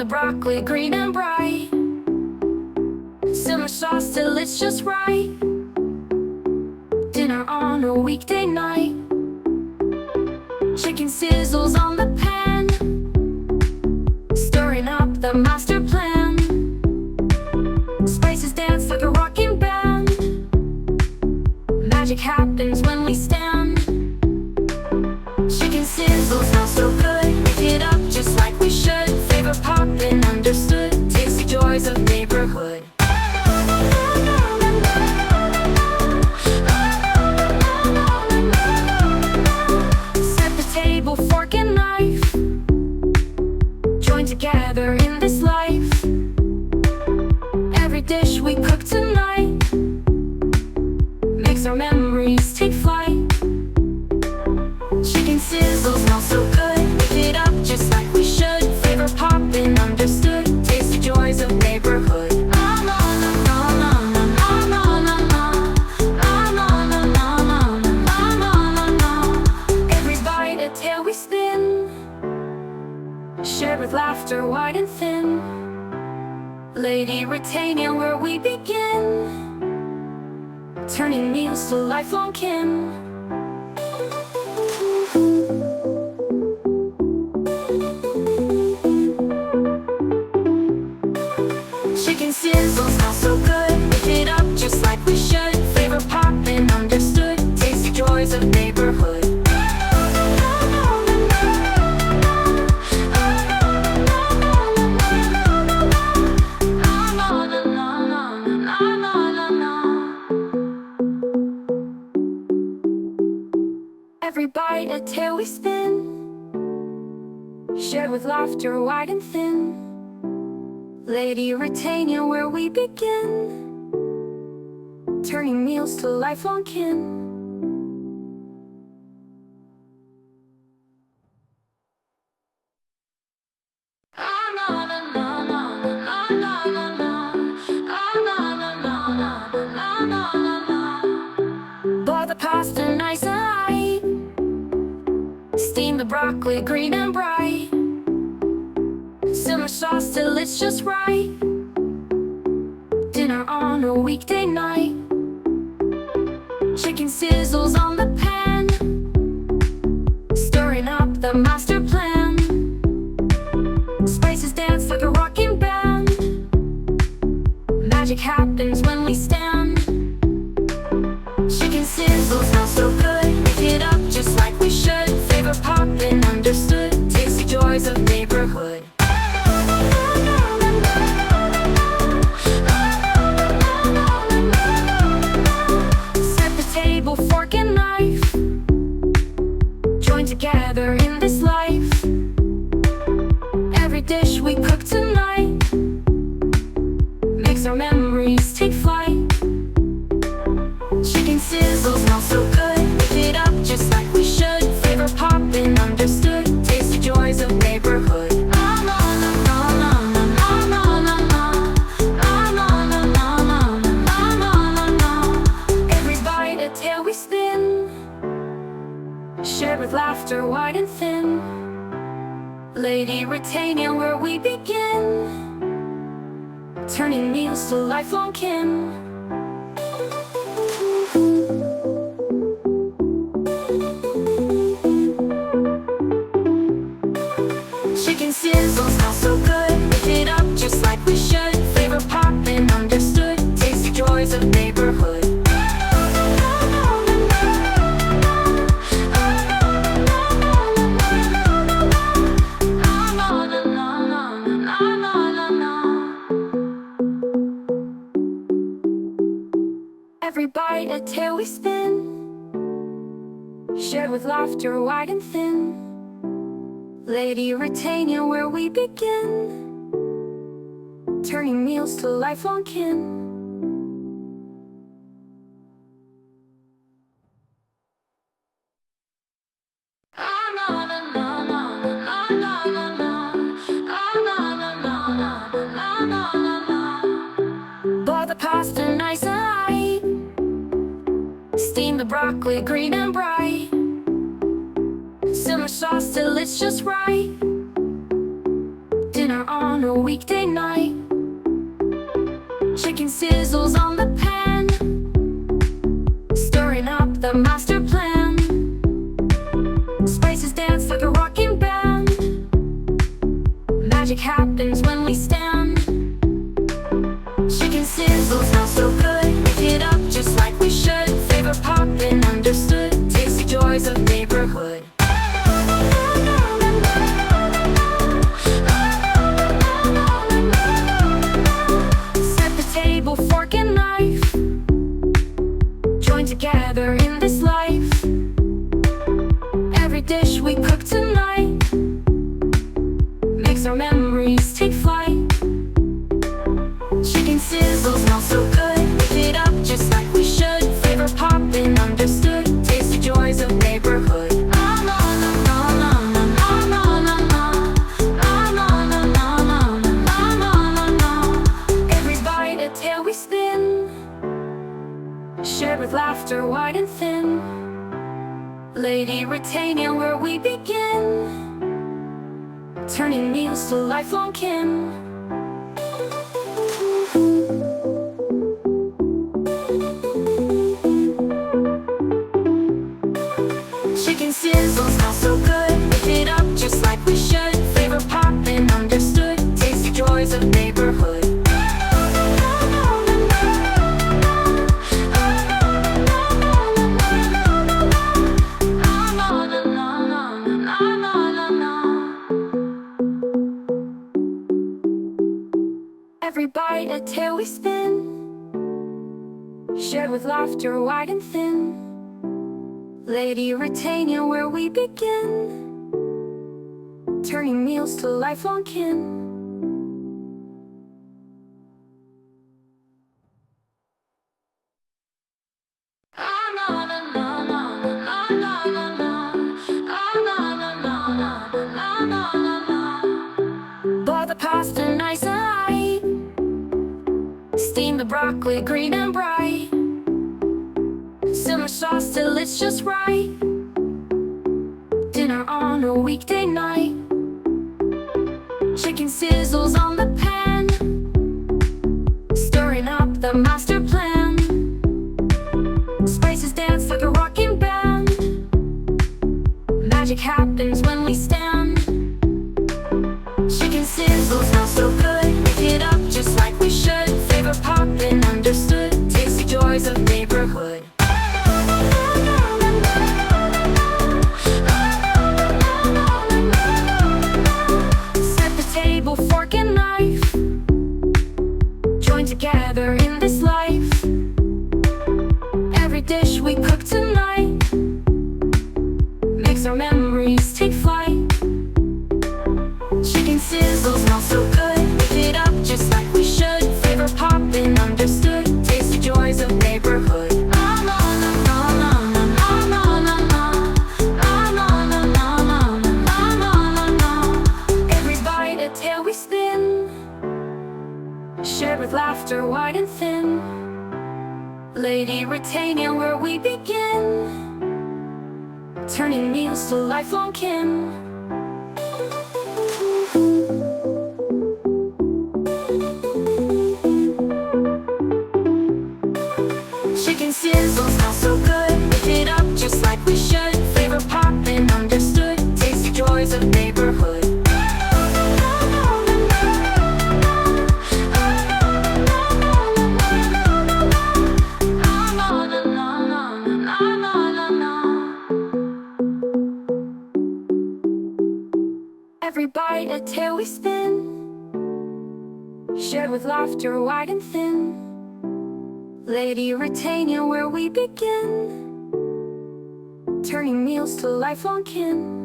the broccoli green and bright. Simmer sauce till it's just right. Dinner on a weekday night. Chicken sizzles on the pan, stirring up the master plan. Spices dance like a rocking band. Magic happens when we stand. Chicken sizzles smell so good. Pick it up just like we should. Flavor poppin', understood. Taste the joys of neighborhood. Set the table, fork and knife. Join together in this life. Every dish we cook tonight makes our memories take flight. Chicken sizzles smell so good. Pick it up just like we should. Flavor poppin', understood. Taste the joys of neighborhood. Every bite a tale we spin, shared with laughter wide and thin. Lady Britannia where we begin, turning meals to lifelong kin. Chicken sizzles smell so good. Pick it up just like we should. Flavor poppin', understood. Taste the joys of neighborhood. Every bite a tale we spin, shared with laughter wide and thin. Lady Britannia where we begin, turning meals to lifelong kin. Boil the pasta nice and light. Steam the broccoli green and bright. Simmer sauce till it's just right. Dinner on a weekday night. Chicken sizzles on the pan, stirring up the master plan. Spices dance like a rocking band. Magic happens when we stand. Chicken sizzles smell so good. Pick it up just like we should. Flavor poppin', understood. Taste the joys of neighborhood. Fork and knife. Join together in this life. Every dish we cook tonight makes our memories take flight. Chicken sizzles smell so good. Pick it up just like we should. Flavor poppin', understood. Taste the joys of neighborhood. Shared with laughter wide and thin. Lady Britannia where we begin, turning meals to lifelong kin. Chicken sizzles smell so good. Pick it up just like we should. Flavor poppin', understood. Taste the joys of neighborhood. Every bite a tale we spin, shared with laughter wide and thin. Lady Britannia where we begin, turning meals to lifelong kin. Boil the pasta nice and light. Steam the broccoli green and bright. Simmer sauce till it's just right. dinner on a weekday night. Chicken sizzles on the pan, stirring up the master plan. Spices dance like a rocking band. Magic happens when we stand. Chicken sizzles smell so good, whip it up just like we should. Flavor poppin', understood, tasty joys of neighborhood. Set the table, fork and knife, join together in this life. Every dish we cook tonight makes our memories take flight. Chicken sizzles smell so good, whip it up just like we should. Flavor poppin', understood, tasty joys of neighborhood. Every bite a tale we spin, shared with laughter wide and thin. Lady, retain you where we begin, turning meals to lifelong kin. Chicken sizzles smell so good, whip it up just like we should. Flavor poppin', understood, tasty joys of neighborhood. Every bite a tale we spin, shared with laughter wide and thin. Lady, retain you where we begin, turning meals to lifelong kin. Boil the pasta nice and light, steam the broccoli green and bright. Simmer sauce till it's just right, dinner on a weekday night. Chicken sizzles on the pan, stirring up the master plan. Spices dance like a rocking band. Magic happens when we stand. Chicken sizzles smell so good, whip it up just like we should. Flavor poppin', understood, tasty joys of neighborhood. Fork and knife, join together in this life. Every dish we cook tonight makes our memories take flight. Chicken sizzles smell so good, whip it up just like we should. Flavor poppin', understood, tasty joys of neighborhood. Shared with laughter wide and thin. Lady, retain you where we begin, turning meals to lifelong kin. Chicken sizzles smell so good, whip it up just like we should. Flavor poppin', understood, tasty joys of neighborhood. Every bite a tale we spin, shared with laughter wide and thin. Lady, retain you where we begin, turning meals to lifelong kin.